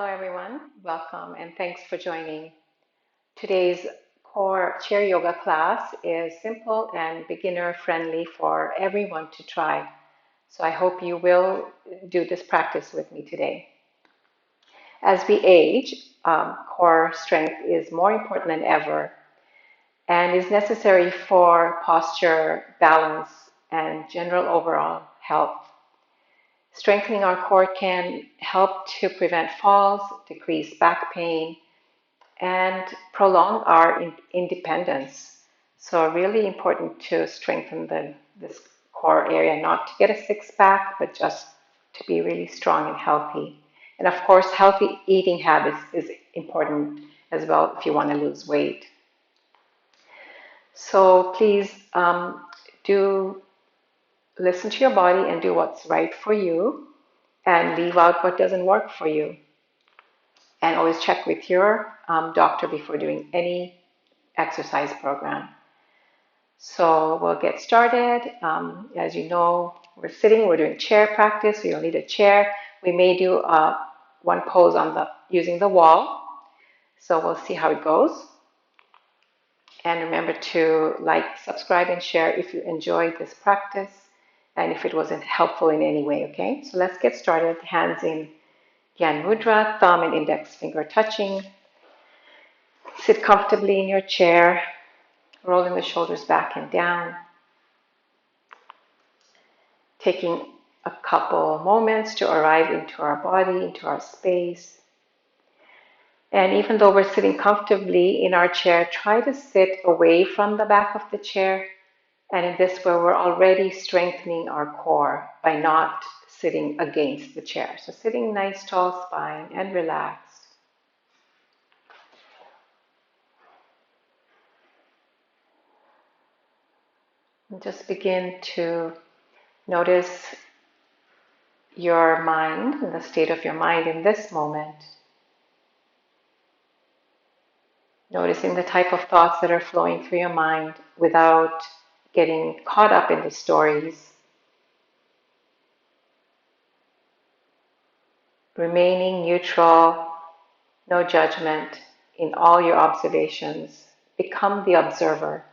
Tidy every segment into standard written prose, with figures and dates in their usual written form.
Hello, everyone. Welcome and thanks for joining. Today's core chair yoga class is simple and beginner friendly for everyone to try. So I hope you will do this practice with me today. As we age, core strength is more important than ever and is necessary for posture, balance, and general overall health. Strengthening our core can help to prevent falls, decrease back pain, and prolong our independence. So really important to strengthen this core area, not to get a six pack, but just to be really strong and healthy. And of course, healthy eating habits is important as well if you want to lose weight. So please do listen to your body and do what's right for you and leave out what doesn't work for you. And always check with your doctor before doing any exercise program. So we'll get started. As you know, we're doing chair practice, so you'll need a chair. We may do one pose using the wall. So we'll see how it goes. And remember to like, subscribe, and share if you enjoyed this practice and if it wasn't helpful in any way, okay? So let's get started. Hands in Gyan Mudra, thumb and index finger touching. Sit comfortably in your chair, rolling the shoulders back and down. Taking a couple moments to arrive into our body, into our space. And even though we're sitting comfortably in our chair, try to sit away from the back of the chair. And in this way, we're already strengthening our core by not sitting against the chair. So sitting nice, tall spine and relaxed. And just begin to notice your mind and the state of your mind in this moment. Noticing the type of thoughts that are flowing through your mind without getting caught up in the stories. Remaining neutral, no judgment in all your observations. Become the observer.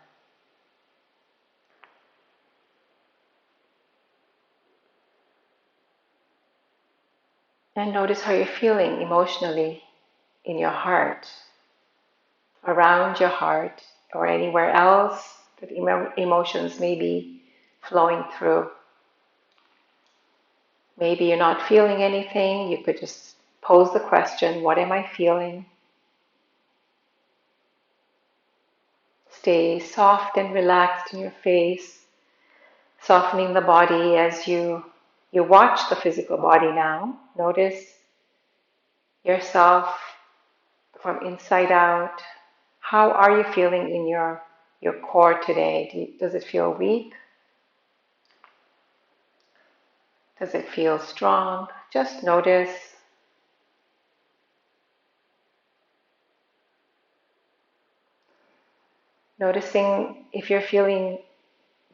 And notice how you're feeling emotionally in your heart, around your heart, or anywhere else that emotions may be flowing through. Maybe you're not feeling anything. You could just pose the question, what am I feeling? Stay soft and relaxed in your face, softening the body as you watch the physical body now. Notice yourself from inside out. How are you feeling in your core today? Does it feel weak? Does it feel strong? Just notice. Noticing if you're feeling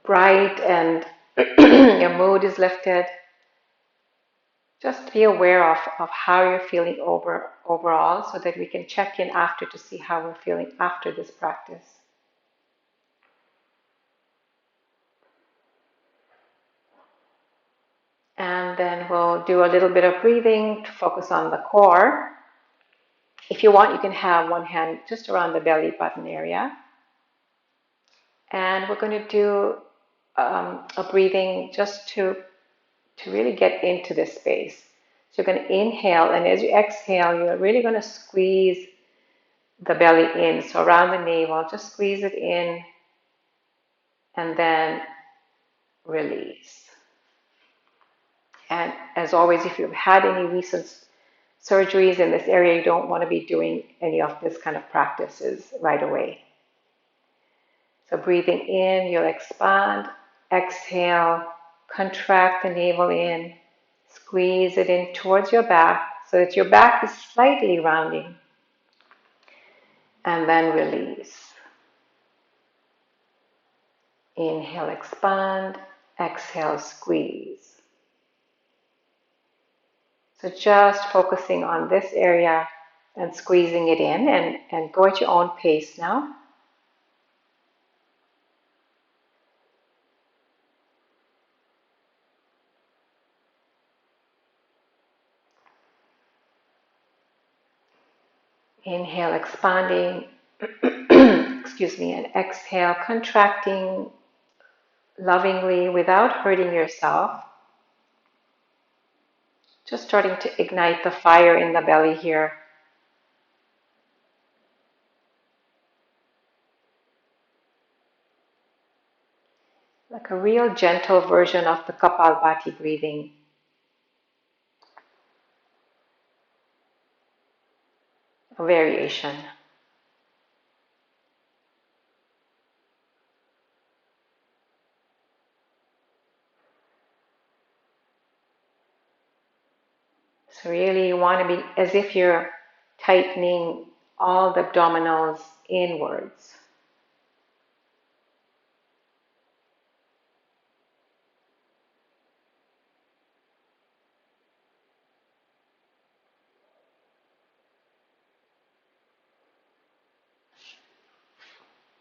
bright and your mood is lifted. Just be aware of how you're feeling overall so that we can check in after to see how we're feeling after this practice. And then we'll do a little bit of breathing to focus on the core. If you want, you can have one hand just around the belly button area. And we're going to do a breathing just to really get into this space. So you're going to inhale, and as you exhale, you're really going to squeeze the belly in. So around the navel, just squeeze it in, and then release. And as always, if you've had any recent surgeries in this area, you don't want to be doing any of this kind of practices right away. So breathing in, you'll expand. Exhale, contract the navel in. Squeeze it in towards your back so that your back is slightly rounding. And then release. Inhale, expand. Exhale, squeeze. So just focusing on this area and squeezing it in, and go at your own pace now. Inhale, expanding, excuse me, and exhale, contracting lovingly without hurting yourself. Just starting to ignite the fire in the belly here. Like a real gentle version of the Kapalbhati breathing. A variation. So really you want to be as if you're tightening all the abdominals inwards.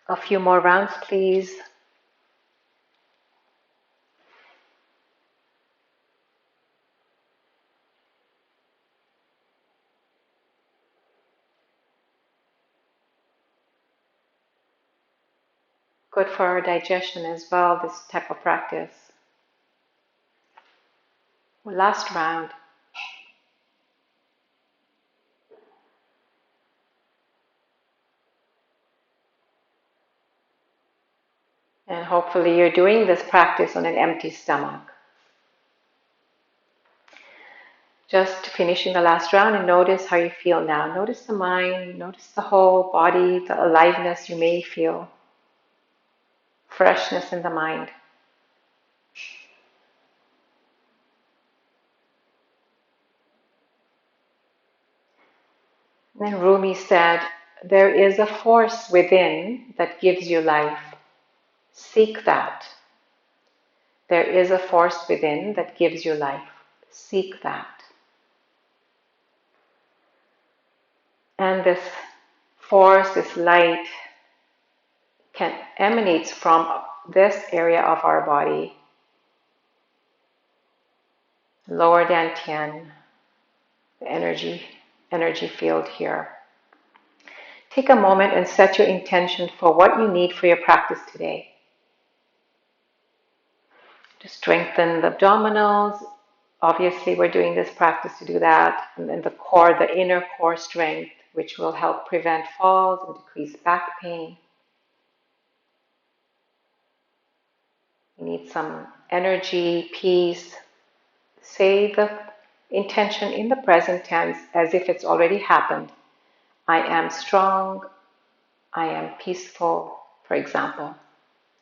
A few more rounds, please. Good for our digestion as well, this type of practice. Last round. And hopefully you're doing this practice on an empty stomach. Just finishing the last round, and notice how you feel now. Notice the mind, notice the whole body, the aliveness you may feel. Freshness in the mind. And then Rumi said, there is a force within that gives you life. Seek that. There is a force within that gives you life. Seek that. And this force, this light, emanates from this area of our body, lower dantian, the energy field here. Take a moment and set your intention for what you need for your practice today. To strengthen the abdominals. Obviously, we're doing this practice to do that. And then the core, the inner core strength, which will help prevent falls and decrease back pain. You need some energy, peace. Say the intention in the present tense as if it's already happened. I am strong. I am peaceful, for example.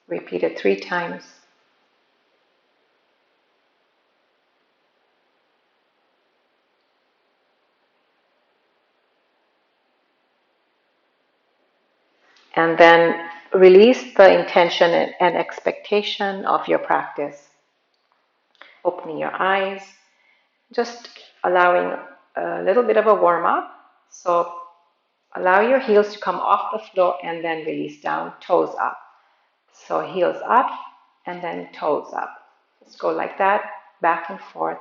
Repeat it 3 times. And then release the intention and expectation of your practice. Opening your eyes, just allowing a little bit of a warm up. So allow your heels to come off the floor and then release down, toes up. So heels up and then toes up. Just go like that, back and forth.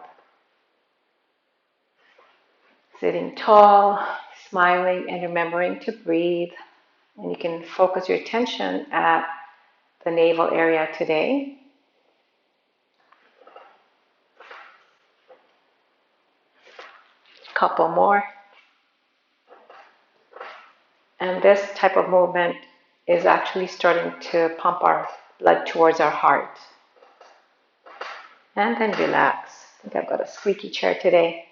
Sitting tall, smiling, and remembering to breathe. And you can focus your attention at the navel area today. Couple more. And this type of movement is actually starting to pump our blood towards our heart. And then relax. I think I've got a squeaky chair today.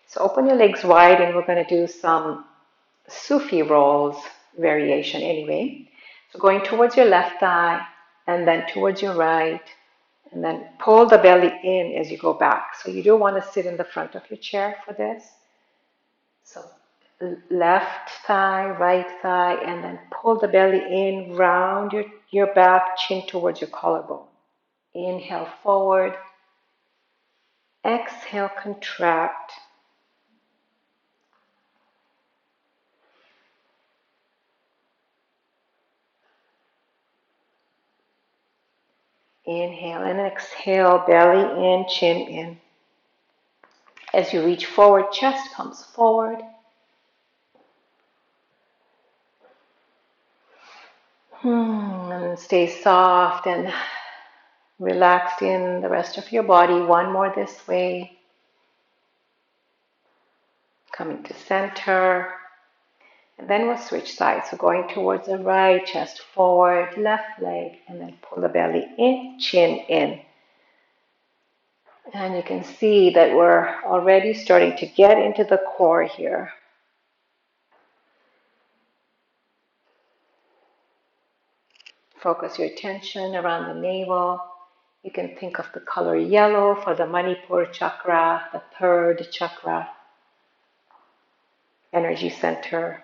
So open your legs wide, and we're going to do some Sufi rolls variation anyway. So going towards your left thigh, and then towards your right, and then pull the belly in as you go back. So you do want to sit in the front of your chair for this. So left thigh, right thigh, and then pull the belly in, round your back, chin towards your collarbone. Inhale forward. Exhale, contract. Inhale and exhale, belly in, chin in. As you reach forward, chest comes forward. And stay soft and relaxed in the rest of your body. One more this way. Coming to center. And then we'll switch sides. So going towards the right, chest forward, left leg, and then pull the belly in, chin in. And you can see that we're already starting to get into the core here. Focus your attention around the navel. You can think of the color yellow for the Manipur chakra, the third chakra, energy center.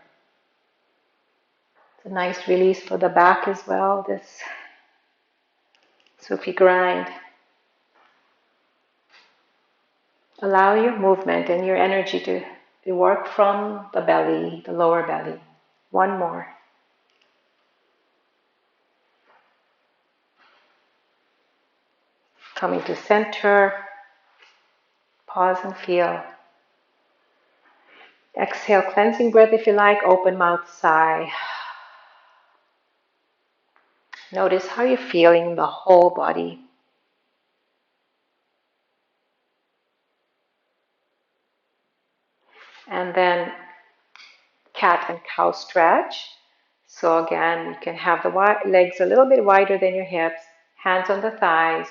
It's a nice release for the back as well, this Sufi grind. Allow your movement and your energy to work from the belly, the lower belly. One more. Coming to center. Pause and feel. Exhale, cleansing breath if you like, open mouth, sigh. Notice how you're feeling the whole body. And then cat and cow stretch. So again, you can have the legs a little bit wider than your hips, hands on the thighs.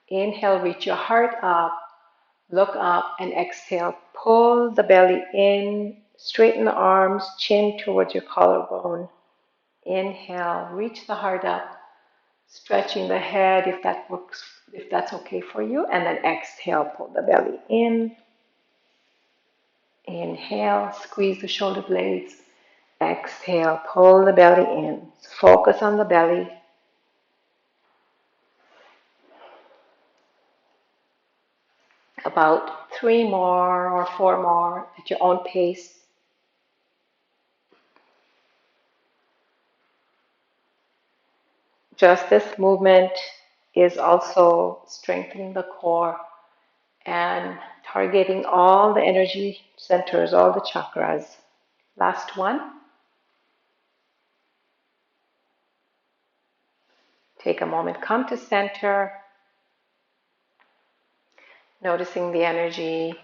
Inhale, reach your heart up, look up, and exhale, pull the belly in, straighten the arms, chin towards your collarbone. Inhale, reach the heart up, stretching the head if that works, if that's okay for you, and then exhale, pull the belly in. Inhale, squeeze the shoulder blades. Exhale, pull the belly in. Focus on the belly. About 3 more or 4 more at your own pace. Just this movement is also strengthening the core and targeting all the energy centers, all the chakras. Last one. Take a moment, come to center, noticing the energy.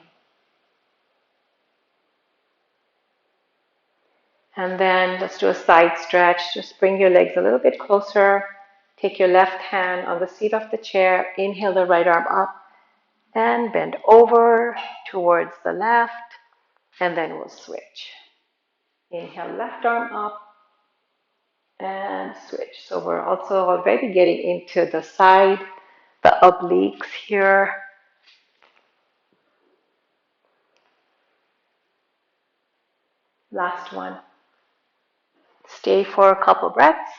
And then let's do a side stretch. Just bring your legs a little bit closer. Take your left hand on the seat of the chair. Inhale the right arm up and bend over towards the left. And then we'll switch. Inhale, left arm up and switch. So we're also already getting into the side, the obliques here. Last one. Stay for a couple breaths.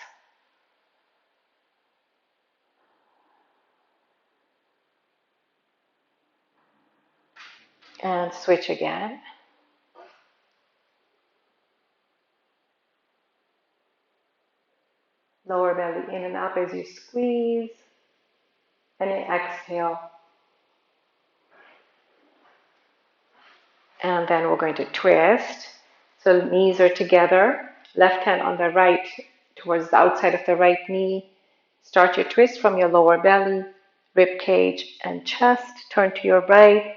And switch again. Lower belly in and up as you squeeze. And then exhale. And then we're going to twist. So knees are together. Left hand on the right towards the outside of the right knee. Start your twist from your lower belly, rib cage and chest. Turn to your right.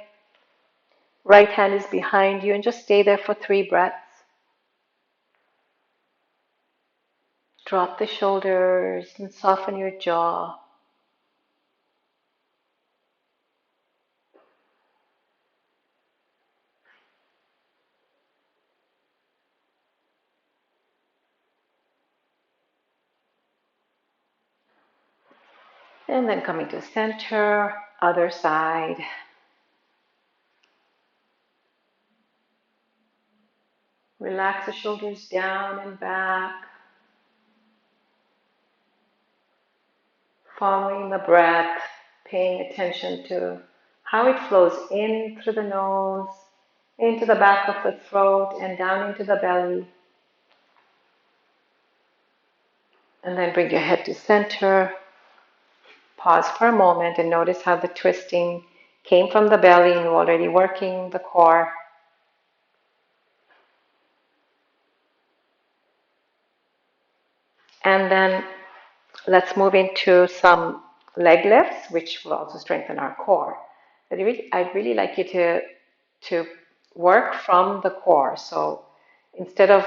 Right hand is behind you and just stay there for 3 breaths. Drop the shoulders and soften your jaw. And then coming to center, other side. Relax the shoulders down and back. Following the breath, paying attention to how it flows in through the nose, into the back of the throat, and down into the belly. And then bring your head to center. Pause for a moment and notice how the twisting came from the belly and you're already working the core. And then let's move into some leg lifts, which will also strengthen our core. I'd really like you to work from the core. So instead of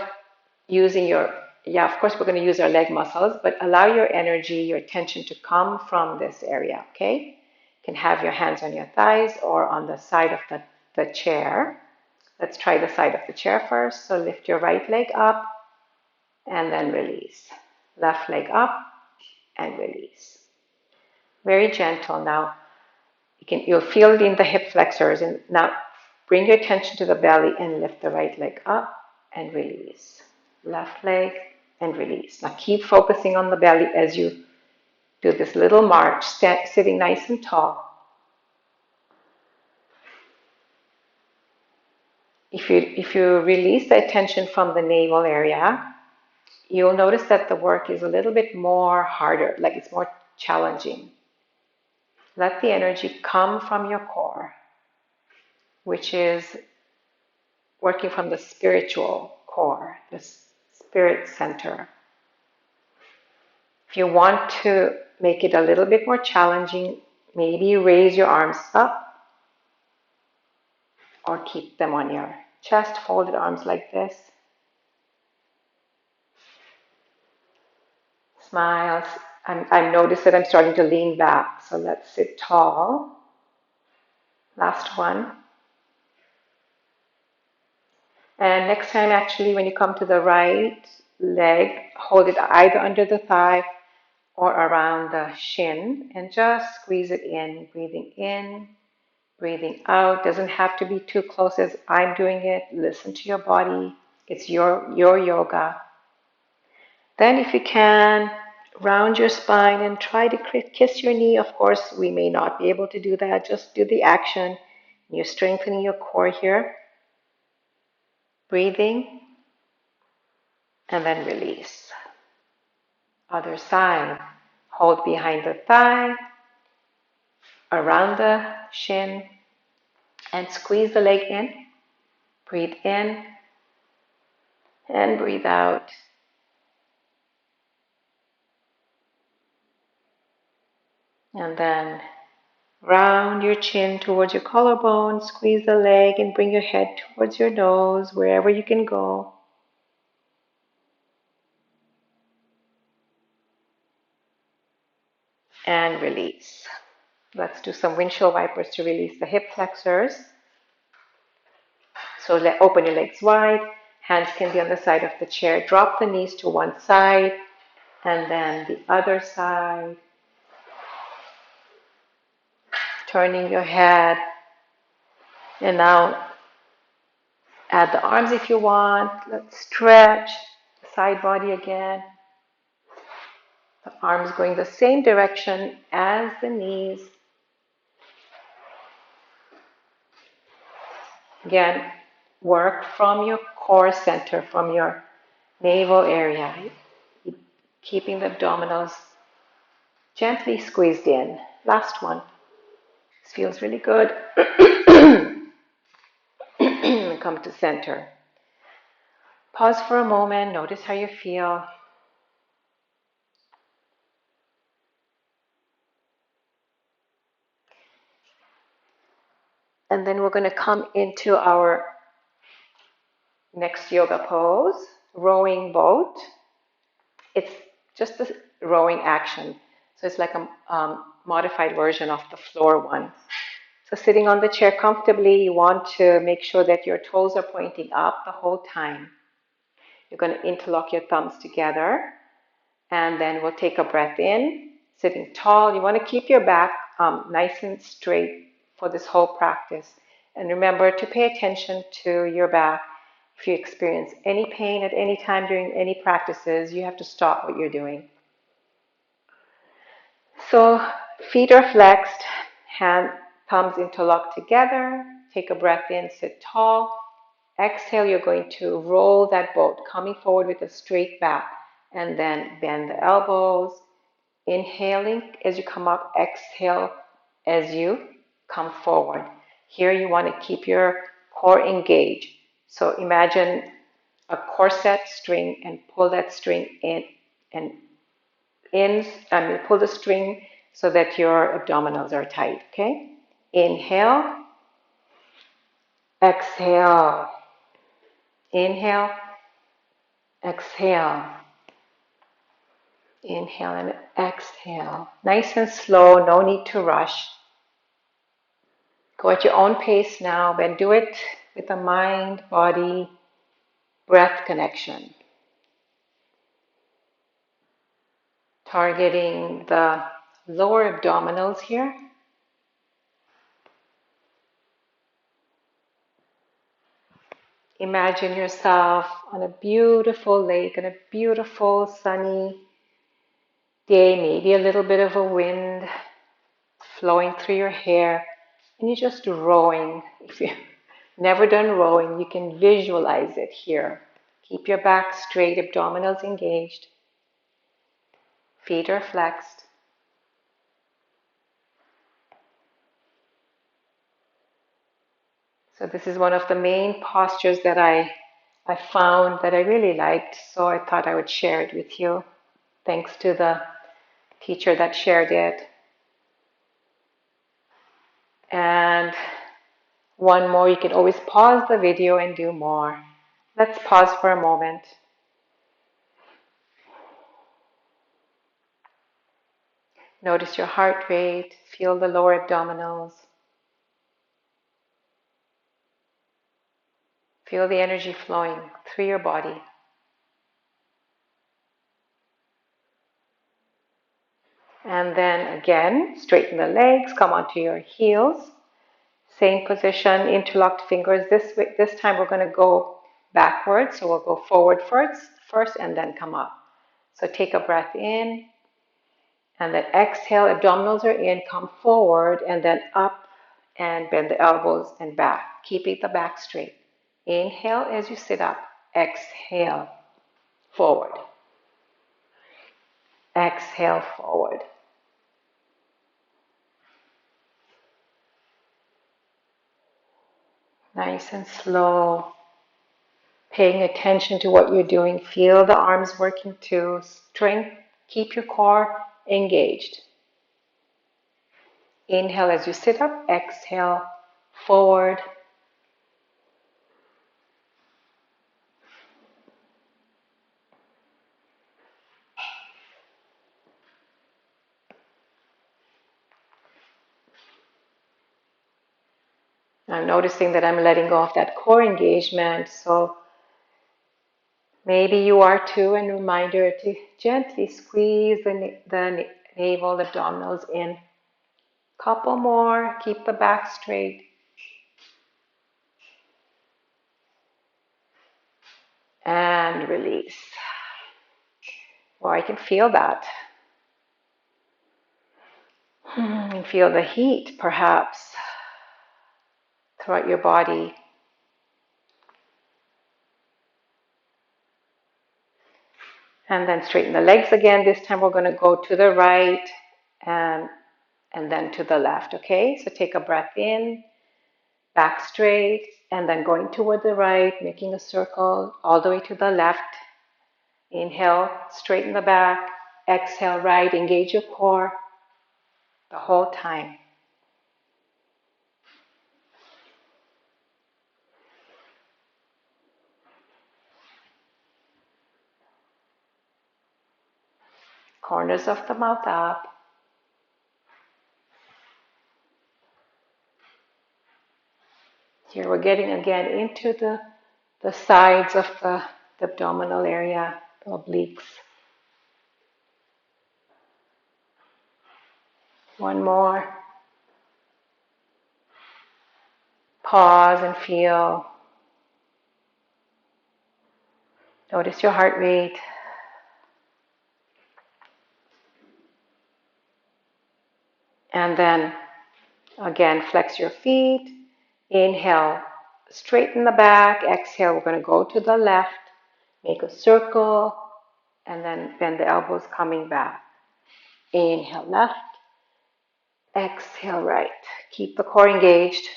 using of course, we're going to use our leg muscles, but allow your energy, your attention to come from this area, okay? You can have your hands on your thighs or on the side of the chair. Let's try the side of the chair first. So lift your right leg up and then release. Left leg up and release. Very gentle. Now you'll feel it in the hip flexors. And now bring your attention to the belly and lift the right leg up and release. Left leg and release. Now keep focusing on the belly as you do this little march, sitting nice and tall. If you release the attention from the navel area, you'll notice that the work is a little bit more harder, like it's more challenging. Let the energy come from your core, which is working from the spiritual core, the spirit center. If you want to make it a little bit more challenging, maybe you raise your arms up or keep them on your chest, folded arms like this. Smiles. I've noticed that I'm starting to lean back, so let's sit tall. Last one. And next time, actually, when you come to the right leg, hold it either under the thigh or around the shin and just squeeze it in, breathing out. Doesn't have to be too close as I'm doing it. Listen to your body. It's your yoga. Then if you can, round your spine and try to kiss your knee. Of course, we may not be able to do that. Just do the action. You're strengthening your core here. Breathing and then release. Other side. Hold behind the thigh, around the shin, and squeeze the leg in. Breathe in and breathe out. And then round your chin towards your collarbone, squeeze the leg and bring your head towards your nose, wherever you can go. And release. Let's do some windshield wipers to release the hip flexors. So open your legs wide, hands can be on the side of the chair. Drop the knees to one side and then the other side. Turning your head. And now add the arms if you want. Let's stretch the side body again. The arms going the same direction as the knees. Again, work from your core center, from your navel area, keeping the abdominals gently squeezed in. Last one. This feels really good. Come to center. Pause for a moment. Notice how you feel. And then we're going to come into our next yoga pose, rowing boat. It's just a rowing action. So it's like a modified version of the floor one. So sitting on the chair comfortably, you want to make sure that your toes are pointing up the whole time. You're going to interlock your thumbs together. And then we'll take a breath in, sitting tall. You want to keep your back nice and straight for this whole practice. And remember to pay attention to your back. If you experience any pain at any time during any practices, you have to stop what you're doing. So feet are flexed, thumbs interlocked together. Take a breath in, sit tall. Exhale, you're going to roll that boat, coming forward with a straight back. And then bend the elbows, Inhaling as you come up, exhale as you come forward. Here you want to keep your core engaged. So imagine a corset string and pull that string in and pull the string so that your abdominals are tight, okay? Inhale, exhale, inhale, exhale, inhale and exhale. Nice and slow, no need to rush. Go at your own pace now, but do it with a mind, body, breath connection. Targeting the lower abdominals here. Imagine yourself on a beautiful lake, on a beautiful sunny day, maybe a little bit of a wind flowing through your hair, and you're just rowing. If you've never done rowing, you can visualize it here. Keep your back straight, abdominals engaged, feet are flexed. So this is one of the main postures that I found that I really liked, so I thought I would share it with you. Thanks to the teacher that shared it. And one more, you can always pause the video and do more. Let's pause for a moment. Notice your heart rate, feel the lower abdominals. Feel the energy flowing through your body. And then again, straighten the legs, come onto your heels. Same position, interlocked fingers. This time we're going to go backwards, so we'll go forward first and then come up. So take a breath in, and then exhale, abdominals are in, come forward, and then up, and bend the elbows and back, keeping the back straight. Inhale as you sit up, exhale, forward. Exhale, forward. Nice and slow. Paying attention to what you're doing. Feel the arms working too. Strength. Keep your core engaged. Inhale as you sit up. Exhale, forward. I'm noticing that I'm letting go of that core engagement. So maybe you are too, and reminder to gently squeeze the navel, abdominals in. Couple more, keep the back straight. And release. Or I can feel that. And feel the heat, perhaps, throughout your body. And then straighten the legs again. This time we're going to go to the right and then to the left, okay? So take a breath in, back straight, and then going toward the right, making a circle all the way to the left. Inhale, straighten the back. Exhale, right, engage your core the whole time. Corners of the mouth up. Here we're getting again into the sides of the abdominal area, the obliques. One more. Pause and feel. Notice your heart rate. And then again, flex your feet. Inhale, straighten the back. Exhale, we're going to go to the left. Make a circle. And then bend the elbows coming back. Inhale left, exhale right. Keep the core engaged.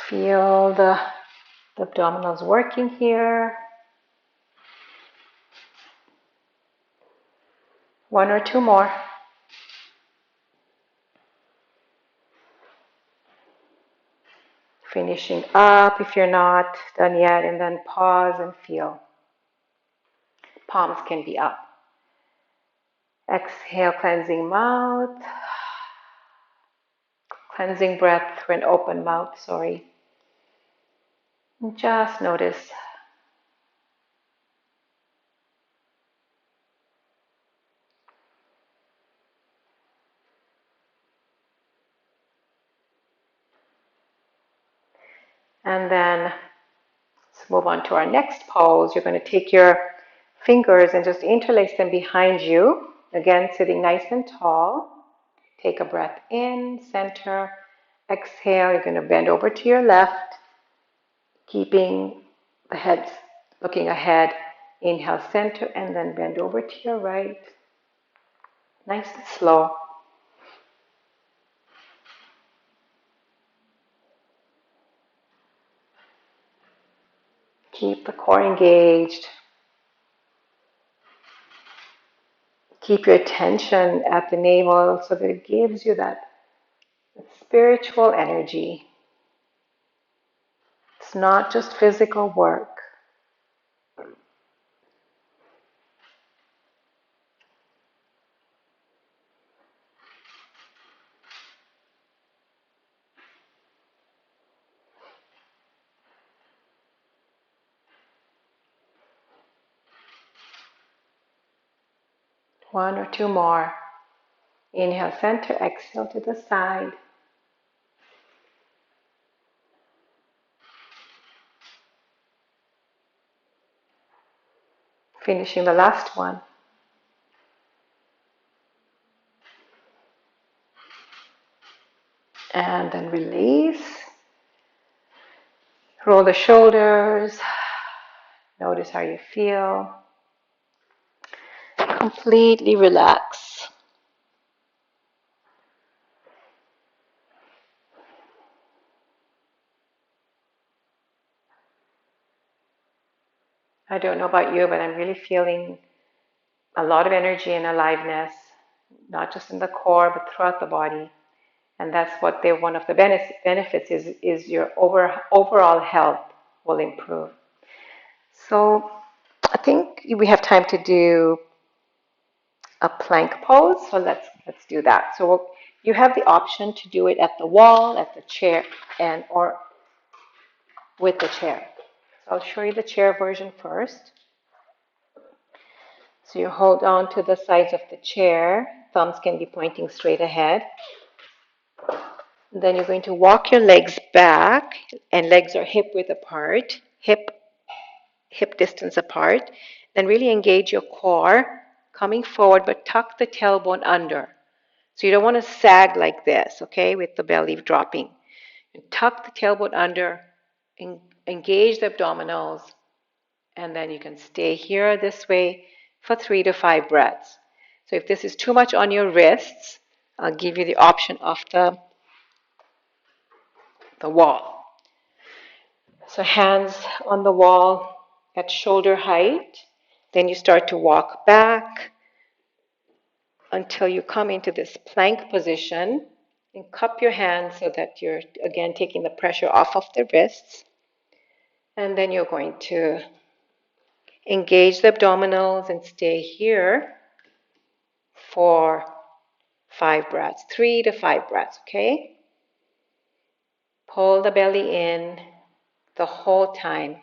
Feel the abdominals working here. One or two more. Finishing up if you're not done yet, and then pause and feel. Palms can be up. Exhale, cleansing mouth. Cleansing breath through an open mouth, sorry. And just notice. And then let's move on to our next pose. You're going to take your fingers and just interlace them behind you. Again, sitting nice and tall. Take a breath in, center. Exhale, you're going to bend over to your left, keeping the head looking ahead. Inhale, center, and then bend over to your right. Nice and slow. Keep the core engaged. Keep your attention at the navel so that it gives you that spiritual energy. It's not just physical work. One or two more. Inhale, center, exhale to the side. Finishing the last one. And then release. Roll the shoulders. Notice how you feel. Completely relax. I don't know about you, but I'm really feeling a lot of energy and aliveness, not just in the core, but throughout the body. And that's what one of the benefits is your overall health will improve. So I think we have time to do a plank pose. So let's do that. So you have the option to do it at the wall, at the chair, and or with the chair. So I'll show you the chair version first. So you hold on to the sides of the chair. Thumbs can be pointing straight ahead. Then you're going to walk your legs back, and legs are hip width apart, hip distance apart. Then really engage your core, coming forward, but tuck the tailbone under. So you don't want to sag like this, okay, with the belly dropping. Tuck the tailbone under, engage the abdominals, and then you can stay here this way for 3 to 5 breaths. So if this is too much on your wrists, I'll give you the option of the wall. So hands on the wall at shoulder height. Then you start to walk back until you come into this plank position, and cup your hands so that you're again taking the pressure off of the wrists. And then you're going to engage the abdominals and stay here for 5 breaths, 3 to 5 breaths, okay? Pull the belly in the whole time.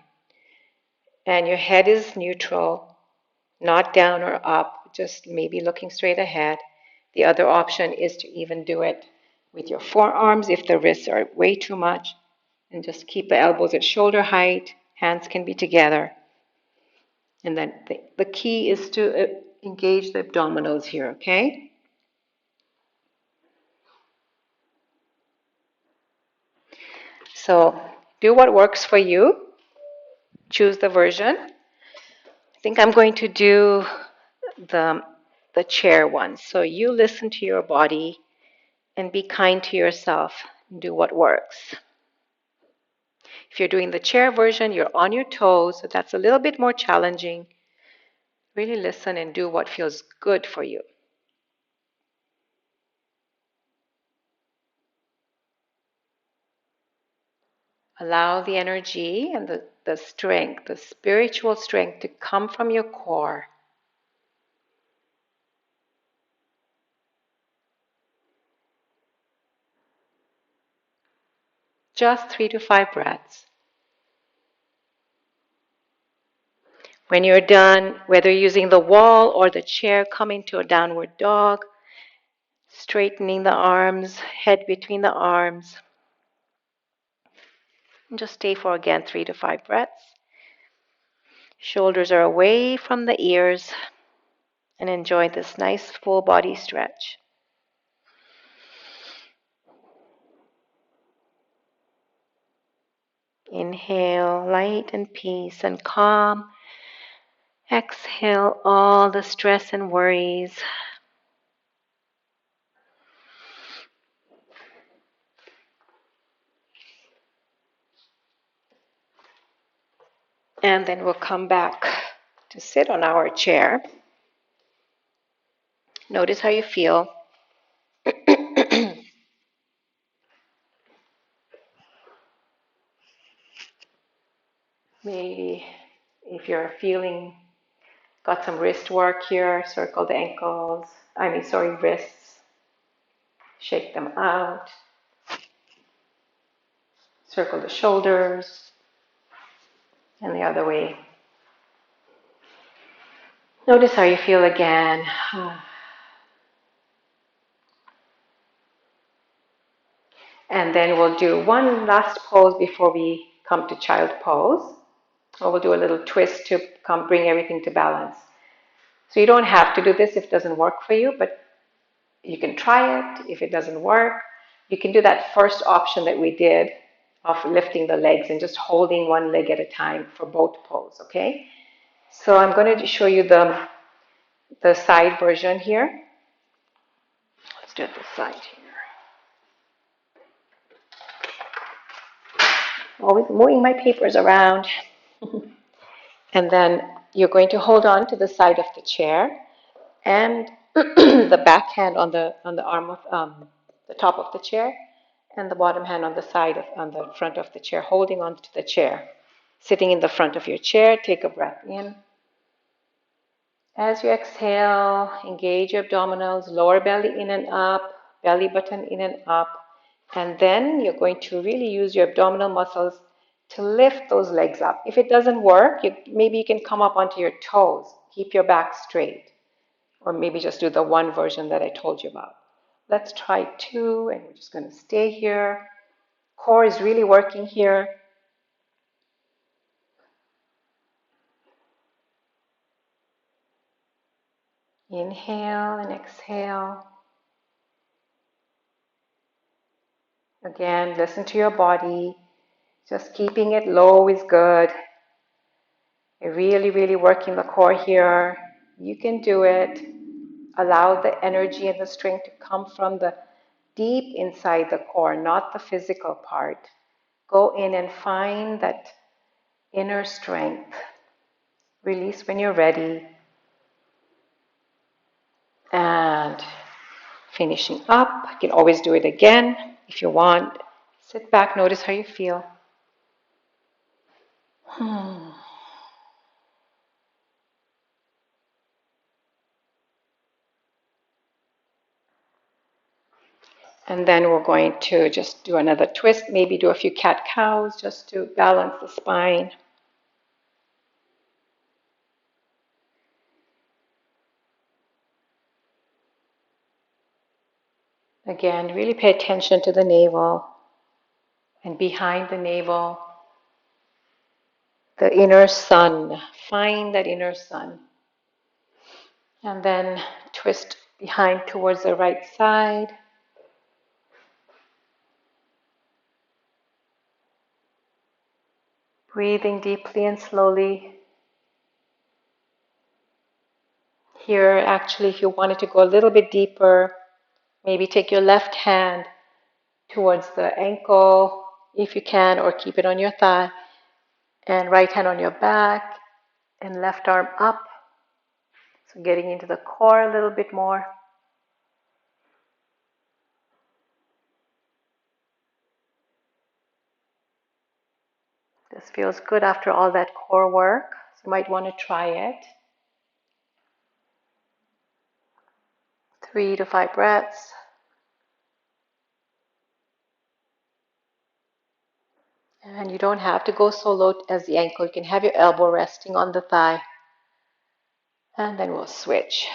And your head is neutral, not down or up, just maybe looking straight ahead. The other option is to even do it with your forearms if the wrists are way too much. And just keep the elbows at shoulder height. Hands can be together. And then the key is to engage the abdominals here, okay? So do what works for you. Choose the version. I think I'm going to do the, the chair one. So you listen to your body and be kind to yourself. Do what works. If you're doing the chair version, you're on your toes, so that's a little bit more challenging. Really listen and do what feels good for you. Allow the energy and the strength, the spiritual strength to come from your core. Just 3 to 5 breaths. When you're done, whether using the wall or the chair, come into a downward dog, straightening the arms, head between the arms. And just stay for again 3 to 5 breaths. Shoulders are away from the ears, and enjoy this nice full body stretch. Inhale, light and peace and calm. Exhale all the stress and worries. And then we'll come back to sit on our chair. Notice how you feel. Maybe if you're feeling, got some wrist work here, circle the ankles, wrists, shake them out, circle the shoulders, and the other way. Notice how you feel again. And then we'll do one last pose before we come to child pose. Or we'll do a little twist to bring everything to balance. So you don't have to do this if it doesn't work for you, but you can try it. If it doesn't work, you can do that first option that we did of lifting the legs and just holding one leg at a time for both poses, okay? So I'm going to show you the side version here. Let's do it this side here. Always moving my papers around. And then you're going to hold on to the side of the chair and the back hand on the arm of the top of the chair, and the bottom hand on the on the front of the chair, holding on to the chair. Sitting in the front of your chair, take a breath in. As you exhale, engage your abdominals, lower belly in and up, belly button in and up. And then you're going to really use your abdominal muscles to lift those legs up. If it doesn't work, maybe you can come up onto your toes. Keep your back straight. Or maybe just do the one version that I told you about. Let's try 2, and we're just going to stay here. Core is really working here. Inhale and exhale. Again, listen to your body. Just keeping it low is good. You're really, really working the core here. You can do it. Allow the energy and the strength to come from the deep inside the core, not the physical part. Go in and find that inner strength. Release when you're ready. And finishing up. You can always do it again if you want. Sit back, notice how you feel. And then we're going to just do another twist, maybe do a few cat-cows just to balance the spine. Again, really pay attention to the navel and behind the navel. the inner sun. Find that inner sun. And then twist behind towards the right side. Breathing deeply and slowly. Here, actually, if you wanted to go a little bit deeper, maybe take your left hand towards the ankle, if you can, or keep it on your thigh, and right hand on your back, and left arm up. So getting into the core a little bit more. This feels good after all that core work, so you might want to try it. 3 to 5 breaths. And you don't have to go so low as the ankle. You can have your elbow resting on the thigh. And then we'll switch.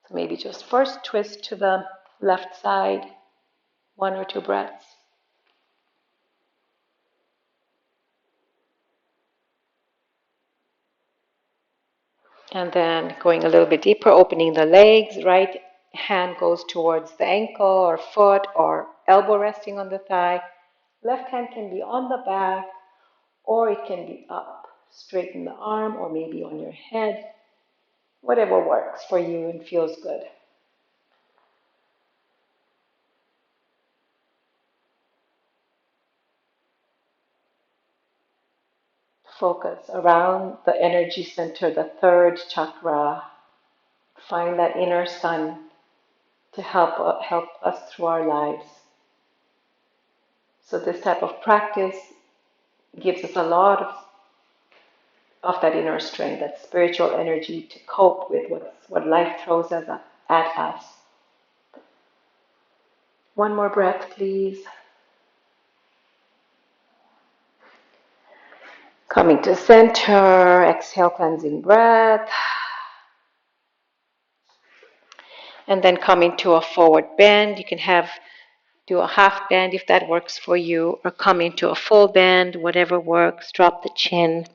So maybe just first twist to the left side, 1 or 2 breaths. And then going a little bit deeper, opening the legs. Right hand goes towards the ankle or foot or elbow resting on the thigh. Left hand can be on the back or it can be up. Straighten the arm or maybe on your head. Whatever works for you and feels good. Focus around the energy center, the third chakra. Find that inner sun to help us through our lives. So this type of practice gives us a lot of that inner strength, that spiritual energy to cope with what life throws at us. One more breath, please. Coming to center, exhale, cleansing breath. And then coming to a forward bend. You can do a half bend if that works for you, or come into a full bend, whatever works. Drop the chin.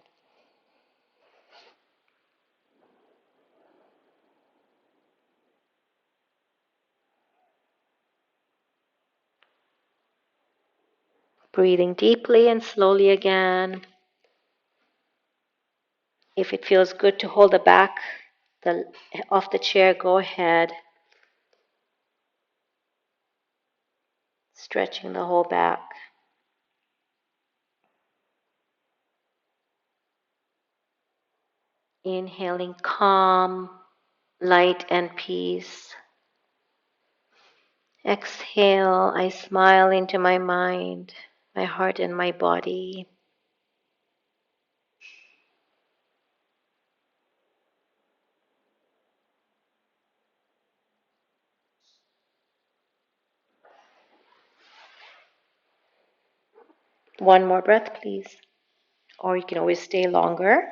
Breathing deeply and slowly again. If it feels good to hold the back of the chair, go ahead. Stretching the whole back. Inhaling calm, light, and peace. Exhale, I smile into my mind, my heart, and my body. One more breath, please. Or you can always stay longer.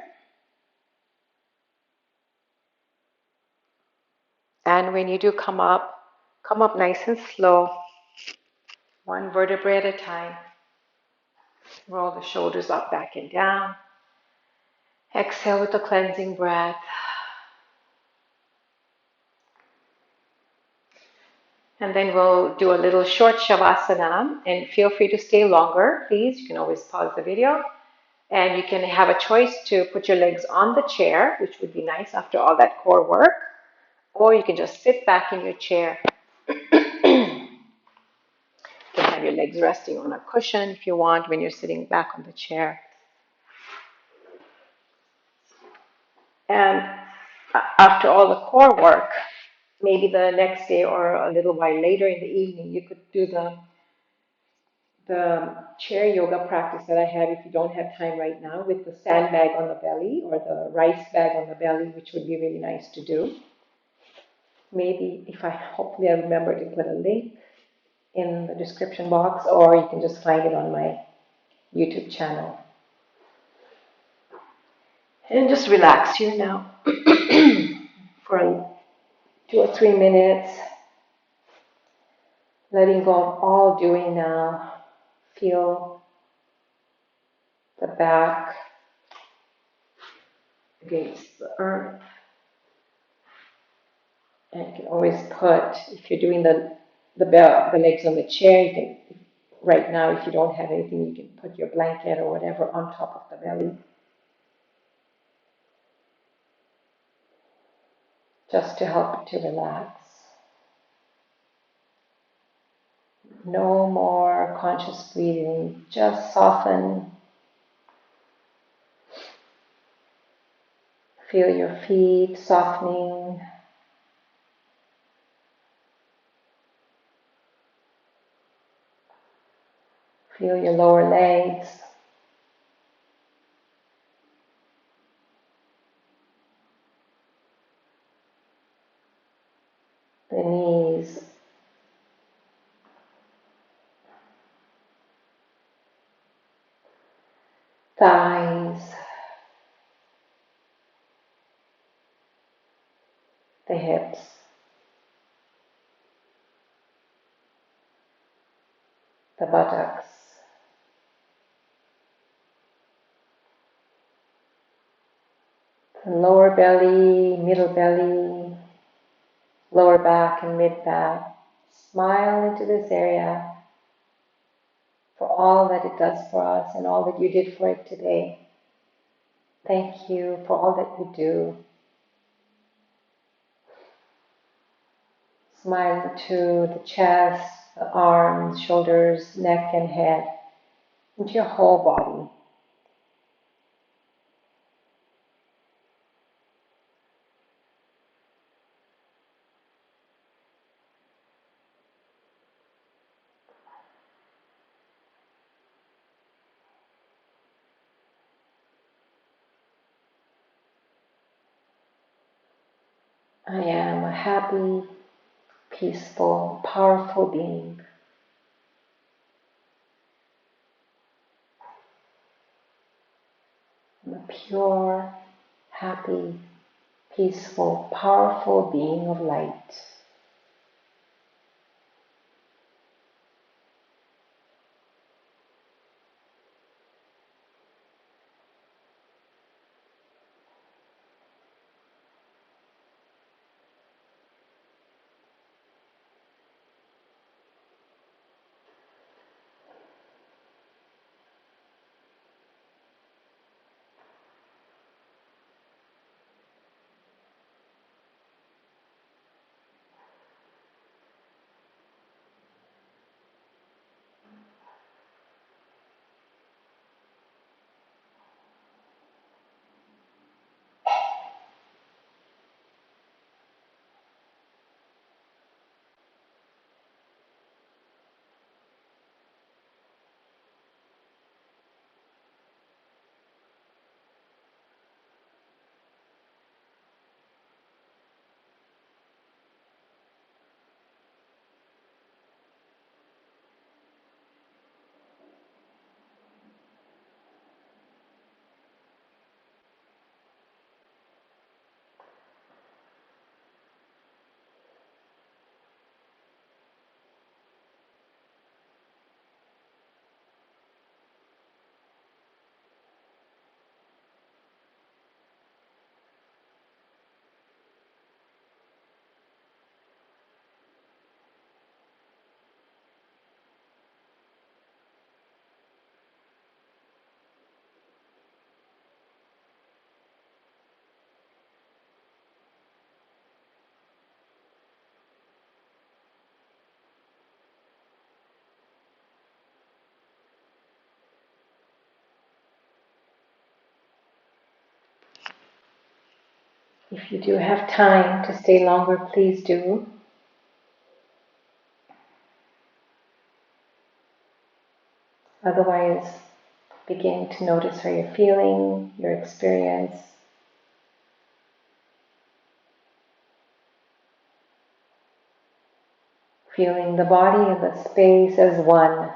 And when you do come up nice and slow, one vertebrae at a time. Roll the shoulders up, back, and down. Exhale with a cleansing breath. And then we'll do a little short shavasana, and feel free to stay longer, please. You can always pause the video. And you can have a choice to put your legs on the chair, which would be nice after all that core work. Or you can just sit back in your chair. You can have your legs resting on a cushion if you want when you're sitting back on the chair. And after all the core work, maybe the next day or a little while later in the evening, you could do the chair yoga practice that I have if you don't have time right now, with the sandbag on the belly or the rice bag on the belly, which would be really nice to do. Maybe hopefully I remember to put a link in the description box, or you can just find it on my YouTube channel. And just relax here now for 2 or 3 minutes, letting go of all doing now. Feel the back, against the earth. And you can always put, if you're doing the legs on the chair, you can, right now, if you don't have anything, you can put your blanket or whatever on top of the belly, just to help it to relax. No more conscious breathing, just soften. Feel your feet softening. Feel your lower legs. The knees. Thighs. The hips. The buttocks. The lower belly, middle belly, lower back and mid back. Smile into this area for all that it does for us and all that you did for it today. Thank you for all that you do. Smile to the chest, the arms, shoulders, neck and head, into your whole body. I am a happy, peaceful, powerful being. I'm a pure, happy, peaceful, powerful being of light. If you do have time to stay longer, please do. Otherwise, begin to notice how you're feeling, your experience. Feeling the body and the space as one.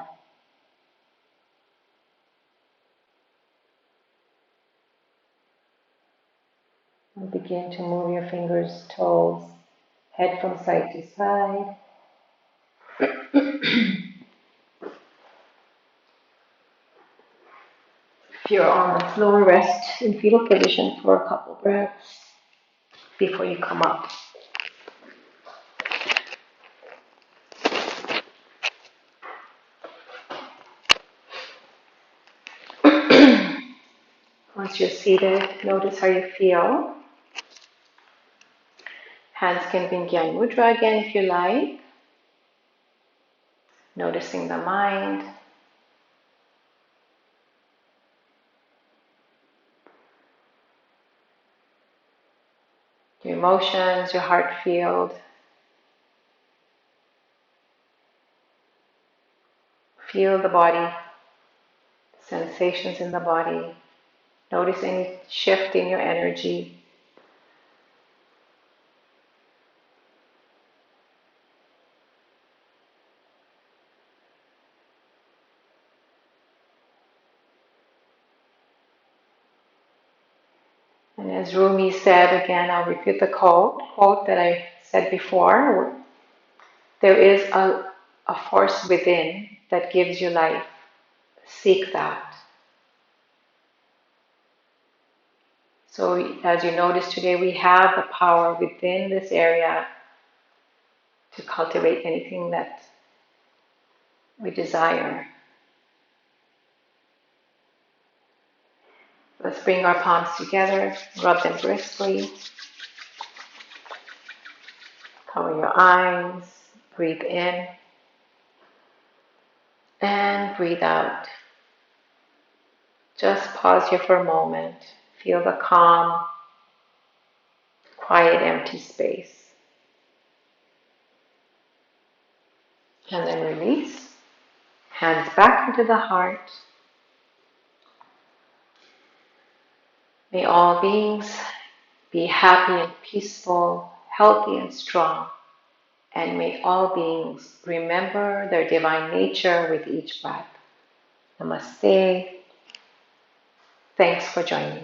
And begin to move your fingers, toes, head from side to side. If you're on the floor, rest in fetal position for a couple breaths before you come up. Once you're seated, notice how you feel. Hands can be in Gyan Mudra again if you like. Noticing the mind. Your emotions, your heart field. Feel the body, sensations in the body. Notice any shift in your energy. And as Rumi said, again, I'll repeat the quote that I said before. There is a force within that gives you life. Seek that. So as you notice today, we have the power within this area to cultivate anything that we desire. Let's bring our palms together, rub them briskly. Cover your eyes, breathe in, and breathe out. Just pause here for a moment. Feel the calm, quiet, empty space. And then release. Hands back into the heart. May all beings be happy and peaceful, healthy and strong. And may all beings remember their divine nature with each breath. Namaste. Thanks for joining.